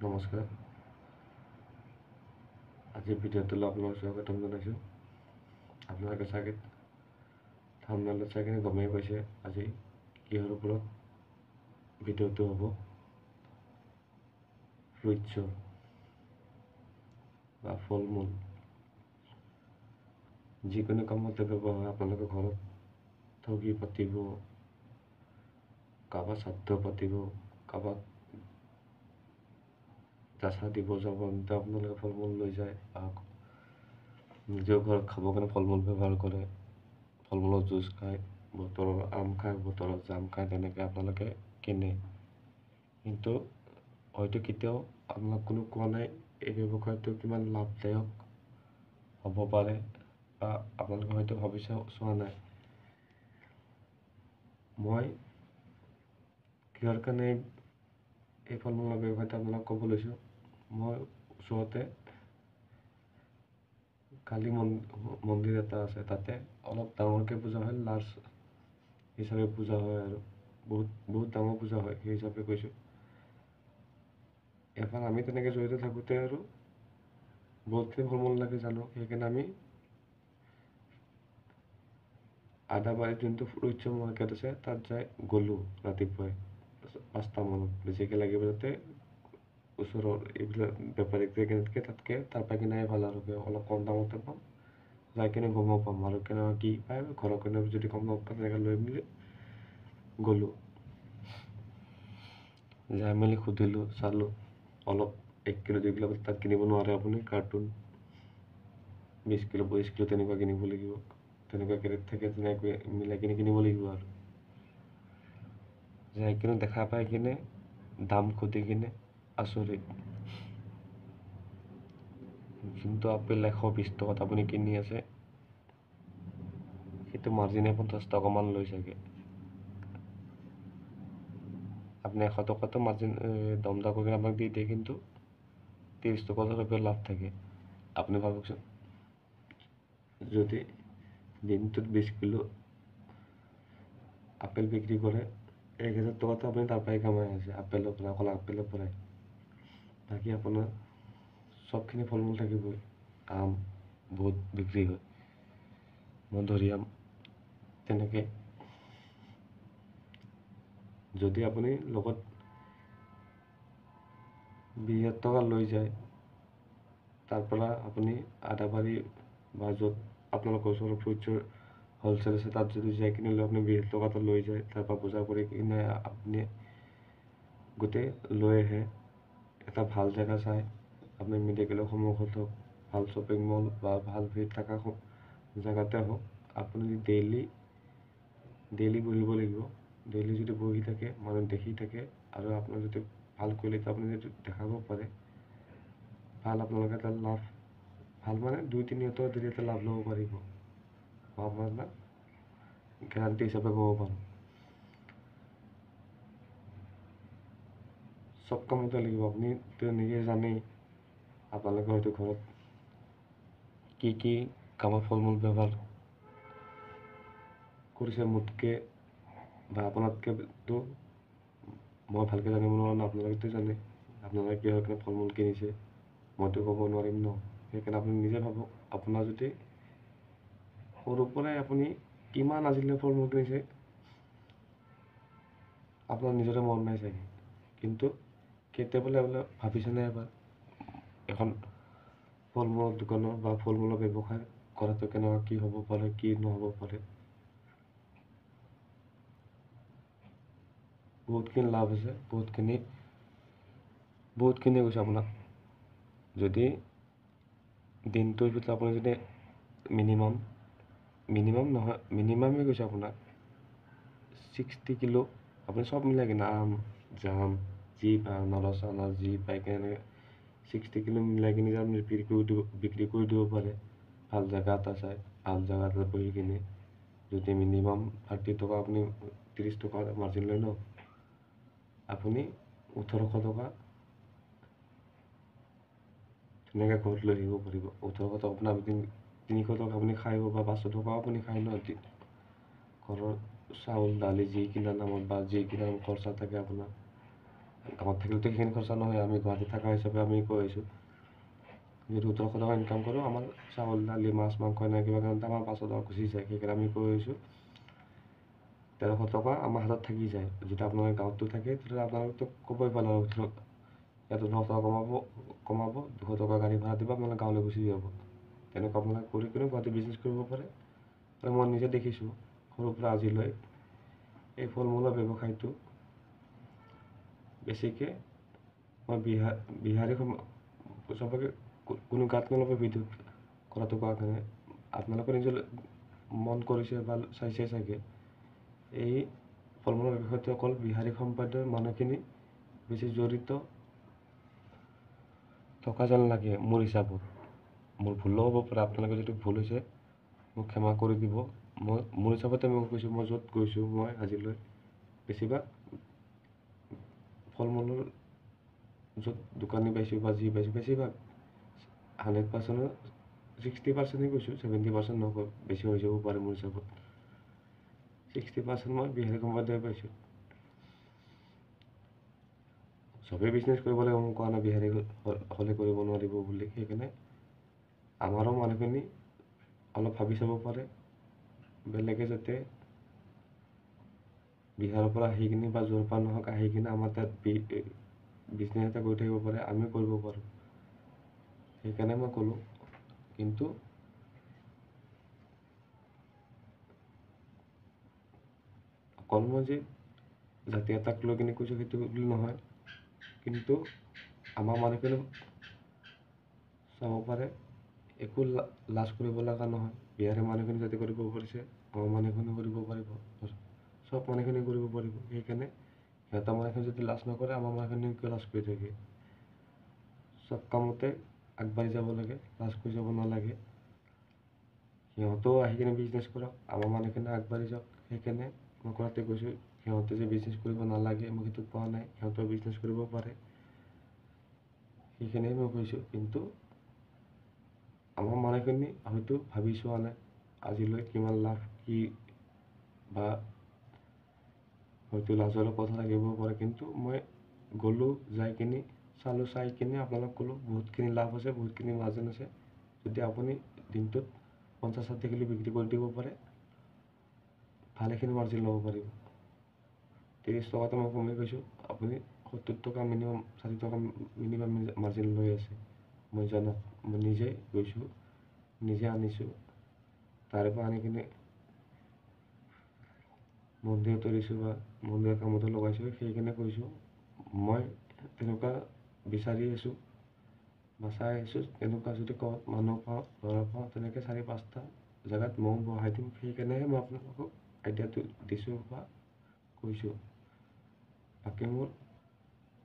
নমস্কাৰ। আজিৰ ভিডিঅ'টোলৈ আপোনালোকক স্বাগতম জনাইছোঁ। আপোনালোকে চাগে থাম্বনেইলত চাই কিনে গমেই পাইছে আজি কিহৰ ওপৰত ভিডিঅ'টো হ'ব। ফ্ৰুইটছৰ বা ফল মূল যিকোনো কামতে ব্যৱহাৰ হয়। আপোনালোকে ঘৰত ঠগি পাতিব, কাৰোবাৰ শ্ৰাদ্ধ পাতিব, কাৰোবাক যাচা দিব যাব, আপোনালোকে ফল মূল লৈ যায় বা নিজৰ ঘৰত খাবৰ কাৰণে ফল মূল ব্যৱহাৰ কৰে। ফল মূলৰ জুচ খায়, বতৰৰ আম খায়, বতৰৰ জাম খায়, তেনেকৈ আপোনালোকে কিনে। কিন্তু হয়তো কেতিয়াও আপোনাক কোনো কোৱা নাই এই ব্যৱসায়টো কিমান লাভদায়ক হ'ব পাৰে, বা আপোনালোকে হয়তো ভাবি চোৱা নাই। মই কিহৰ কাৰণে এই ফল মূলৰ ব্যৱসায়টো আপোনালোকক ক'ব লৈছোঁ। মই ওচৰতে কালী মন্দিৰ এটা আছে, তাতে অলপ ডাঙৰকৈ পূজা হয়, লাৰ্জ হিচাপে পূজা হয় আৰু বহুত ডাঙৰ পূজা হয়, সেই হিচাপে কৈছোঁ। এবাৰ আমি তেনেকৈ জড়িত থাকোঁতে আৰু বহুতখিনি ফল মূল লাগে জানো, সেইকাৰণে আমি আদাবাৰীত যোনটো ফ্ৰুইটছৰ মাৰ্কেট আছে তাত যাই গ'লোঁ ৰাতিপুৱাই 5টা মানত। বেছিকৈ লাগিব যাতে ওচৰৰ এইবিলাক বেপাৰীক কিনাতকৈ তাৰ পৰা কিনাই ভাল আৰু অলপ কম দামতে পাম, যাই কিনে গমো পাম আৰু কেনেকুৱা কি পায়। ঘৰৰ কাৰণে যদি কম দামত পায় তেনেকৈ লৈ মেলি গ'লোঁ। যাই মেলি সুধিলোঁ, চালোঁ, অলপ 1 কিলো 2 কিলো তাত কিনিব নোৱাৰে আপুনি। কাৰ্টুন 20 কিলো 22 কিলো তেনেকুৱা কিনিব লাগিব। তেনেকুৱা কেৰেট থাকে, তেনেকৈ মিলাই কিনে কিনিব লাগিব আৰু যাই কিনে দেখা পাই কিনে দাম সুধি কিনে আচৰিত। যোনটো আপেল 120 টকাত আপুনি কিনি আছে, সেইটো মাৰ্জিনে 50 টকামান লৈ চাগে। আপুনি 100 টকাটো মাৰ্জিন দম দা কৰি আপোনাক দি দিয়ে, কিন্তু 30 টকাটো লাভ থাকে। আপুনি ভাবকচোন, যদি দিনটোত 20 কিলো আপেল বিক্ৰী কৰে, 1000 টকাটো আপুনি তাৰ পৰাই কামাই আছে, আপেলৰ পৰা, অকল আপেলৰ পৰাই। বাকী আপোনাৰ চবখিনি ফল মূল থাকিবই। আম বহুত বিক্ৰী হয়, মধুৰিআম তেনেকৈ। যদি আপুনি লগত 20,000 টকা লৈ যায়, তাৰ পৰা আপুনি আদাবাৰী বা য'ত আপোনালোকৰ ওচৰৰ ফ্ৰুইটছৰ হ'লচেল আছে তাত যদি যাই কিনে লৈ আপুনি 20,000 টকাটো লৈ যায়, তাৰ পৰা বজাৰ কৰি কিনে আপুনি গোটেই লৈ আহে এটা ভাল জেগা চাই, আপুনি মেডিকেলৰ সন্মুখত হওক, ভাল শ্বপিং মল বা ভাল ভিৰ থকা জেগাতে হওক, আপুনি ডেইলি বহিব লাগিব। ডেইলি যদি বহি থাকে, মানুহ দেখি থাকে, আৰু আপোনাৰ যদি ভাল কোৱালিটি আপুনি যদি দেখাব পাৰে, ভাল আপোনালোকে এটা লাভ, ভাল মানে 2-3 হাজাৰ যদি এটা লাভ ল'ব পাৰিব, মই আপোনাক গেৰাণ্টি হিচাপে ক'ব পাৰোঁ। চব কামতে লাগিব, আপুনি নিজে জানেই। আপোনালোকে হয়তো ঘৰত কি কামত ফল মূল ব্যৱহাৰ কৰিছে মোতকৈ বা আপোনাতকৈতো মই ভালকৈ জানিব নোৱাৰোঁ ন, আপোনালোকেতো জানে। আপোনালোকে কিহৰ কাৰণে ফল মূল কিনিছে, মইতো ক'ব নোৱাৰিম ন। সেইকাৰণে আপুনি নিজে ভাবক, আপোনাৰ যদি সৰুৰ পৰাই আপুনি কিমান আজিলৈ ফল মূল কিনিছে, আপোনাৰ নিজৰে মন নাই চাগে। কিন্তু কেতিয়াবা বোলে ভাবিছেনে এবাৰ, এখন ফল মূলৰ দোকানৰ বা ফল মূলৰ ব্যৱসায় কৰাটো কেনেকুৱা, কি হ'ব পাৰে, কি নহ'ব পাৰে। বহুতখিনি লাভ আছে, বহুতখিনি কৈছে আপোনাক। যদি দিনটোৰ ভিতৰত আপুনি যদি মিনিমামেই কৈছে আপোনাক 60 কিলো আপুনি চব মিলাই কিনে আম জাম যি পায়, আনাৰস যি পায় কিনে 60 কিলো মিলাই কিনে আপুনি বিক্ৰী কৰি দিব পাৰে। ভাল জেগা এটা চাই, ভাল জেগা এটা বহি কিনে। যদি মিনিমাম 30 টকা আপুনি 30 টকা মাৰ্জিন লয় ন, আপুনি 1800 টকা ধুনীয়াকৈ ঘৰত লৈ আহিব পাৰিব। 1800 টকা আপোনাৰ 300 টকা আপুনি খাই বা 500 টকাও আপুনি খাই ন, ঘৰৰ চাউল দালি যি কিনা নামত বা যি কিনা খৰচা থাকে আপোনাৰ, গাঁৱত থাকিলেতো সেইখিনি খৰচা নহয়, আমি গুৱাহাটীত থকা হিচাপে আমি কৈ আহিছোঁ যদি ১,800 টকা ইনকাম কৰোঁ, আমাৰ চাউল দালি মাছ মাংস এনে কিবা কাৰণতে আমাৰ 500 টকা গুচি যায়। সেইকাৰণে আমি কৈ আহিছোঁ ১,৩০০ টকা আমাৰ হাতত থাকি যায়। যেতিয়া আপোনালোকে গাঁৱতো থাকে তেতিয়াহ'লে আপোনালোকতো ক'বই পালে ধৰক ইয়াত ১,০০ টকা কমাব ২০০ টকা গাড়ী ভাড়া দিব, আপোনালোকে গাঁৱলৈ গুচি যাব। তেনেকুৱা আপোনালোকে কৰি কিনে গুৱাহাটী বিজনেছ কৰিব পাৰে। আৰু মই নিজে দেখিছোঁ সৰুৰ পৰা আজিলৈ এই ফল মূলৰ ব্যৱসায়টো বেছিকৈ মই বিহাৰী চবকে কোনো গাত নল'ব ভিডিঅ'ত কৰাটো কোৱা কাৰণে আপোনালোকে নিজৰ মন কৰিছে বা চাইছে চাগে। এই ফল মূলৰ ব্যৱসায়টো অকল বিহাৰী সম্প্ৰদায়ৰ মানুহখিনি বেছি জড়িত থকা যেন লাগে মোৰ হিচাপত। মোৰ ভুলো হ'ব পাৰে, আপোনালোকে যদি ভুল হৈছে মোক ক্ষমা কৰি দিব। মোৰ হিচাপতে মই কৈছোঁ, মই য'ত গৈছোঁ মই আজিলৈ বেছিভাগ ফল মূলৰ য'ত দোকানী পাইছোঁ বা যি পাইছোঁ বেছিভাগ 100%ৰ 60%হে কৈছোঁ, 70% নকওঁ, বেছি হৈ যাব পাৰে মোৰ হিচাপত। 60% মই বিহাৰী সম্প্ৰদায় পাইছোঁ। চবেই বিজনেছ কৰিব লাগিব মই কোৱা নাই বিহাৰী হ'লে কৰিব নোৱাৰিব বুলি। সেইকাৰণে আমাৰো মানুহখিনি অলপ ভাবি চাব পাৰে, বেলেগে যাতে বিহাৰৰ পৰা আহি কিনে বা য'ৰ পৰা নহওক আহি কিনে আমাৰ তাত বিজনেছ এটা কৰি থাকিব পাৰে, আমিও কৰিব পাৰোঁ। সেইকাৰণে মই ক'লোঁ। কিন্তু অকল মই যে জাতি এটাক লৈ কিনে কৈছোঁ সেইটো বুলি নহয়, কিন্তু আমাৰ মানুহখিনি চাব পাৰে একো লাজ কৰিব লগা নহয়। বিহাৰী মানুহখিনি যাতে কৰিব পাৰিছে আমাৰ মানুহখিনিও কৰিব পাৰিব, চব মানুহখিনি কৰিব পাৰিব। সেইকাৰণে সিহঁতৰ মানুহখিনি যদি লাজ নকৰে আমাৰ মানুহখিনিও কিয় লাজ কৰি থাকে। চব কামতে আগবাঢ়ি যাব লাগে, লাজ কৰি যাব নালাগে। সিহঁতেও আহি কিনে বিজনেছ কৰক, আমাৰ মানুহখিনি আগবাঢ়ি যাওক। সেইকাৰণে মই কোৱাতে কৈছোঁ সিহঁতে যে বিজনেছ কৰিব নালাগে মই সেইটো কোৱা নাই, সিহঁতেও বিজনেছ কৰিব পাৰে, সেইখিনিয়ে মই কৈছোঁ। কিন্তু আমাৰ মানুহখিনি হয়তো ভাবি চোৱা নাই আজিলৈ কিমান লাভ কি, বা হয়তো লাজৰ কথা লাগিব পাৰে। কিন্তু মই গ'লোঁ, যাই কিনে চালোঁ, চাই কিনে আপোনালোক ক'লোঁ বহুতখিনি লাভ আছে, বহুতখিনি মাৰ্জিন আছে। যদি আপুনি দিনটোত 50-60 কিলো বিক্ৰী কৰি দিব পাৰে, ভালেখিনি মাৰ্জিন ল'ব পাৰিব। 30 টকাটো মই কমেই কৈছোঁ, আপুনি 70 টকা মিনিমাম 60 টকা মিনিমাম মাৰ্জিন লৈ আছে। মই জানাত মই নিজে গৈছোঁ, নিজে আনিছোঁ, তাৰে পৰা আনি কিনে মন্দিৰতো দিছোঁ বা মন্দিৰৰ কামতো লগাইছোঁ। সেইকাৰণে কৈছোঁ মই তেনেকুৱা বিচাৰি আছোঁ বা চাই আছোঁ, তেনেকুৱা যদি ক'ৰবাত মানুহ পাওঁ ল'ৰা পাওঁ তেনেকৈ 4-5টা জেগাত ময়ো বহাই দিম। সেইকাৰণেহে মই আপোনালোকক আইডিয়াটো দিছোঁ বা কৈছোঁ। বাকী মোৰ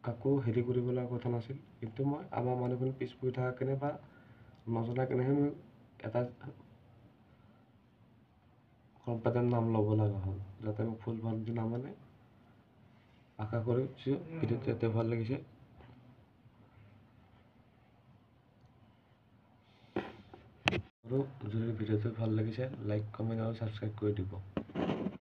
কাকো হেৰি কৰিব লগা কথা নাছিল, কিন্তু মই আমাৰ মানুহখিনি পিছ পৰি থকা কেনে বা নজনা কেনেহে মই এটা সম্প্ৰদায়ৰ নাম ল'ব লগা হ'ল, যাতে মোক ভুল ভ্ৰান্তি নামানে। আশা কৰিছোঁ ভিডিঅ'টো ইয়াতে ভাল লাগিছে। আৰু যদি ভিডিঅ'টো ভাল লাগিছে লাইক কমেণ্ট আৰু ছাবস্ক্ৰাইব কৰি দিব।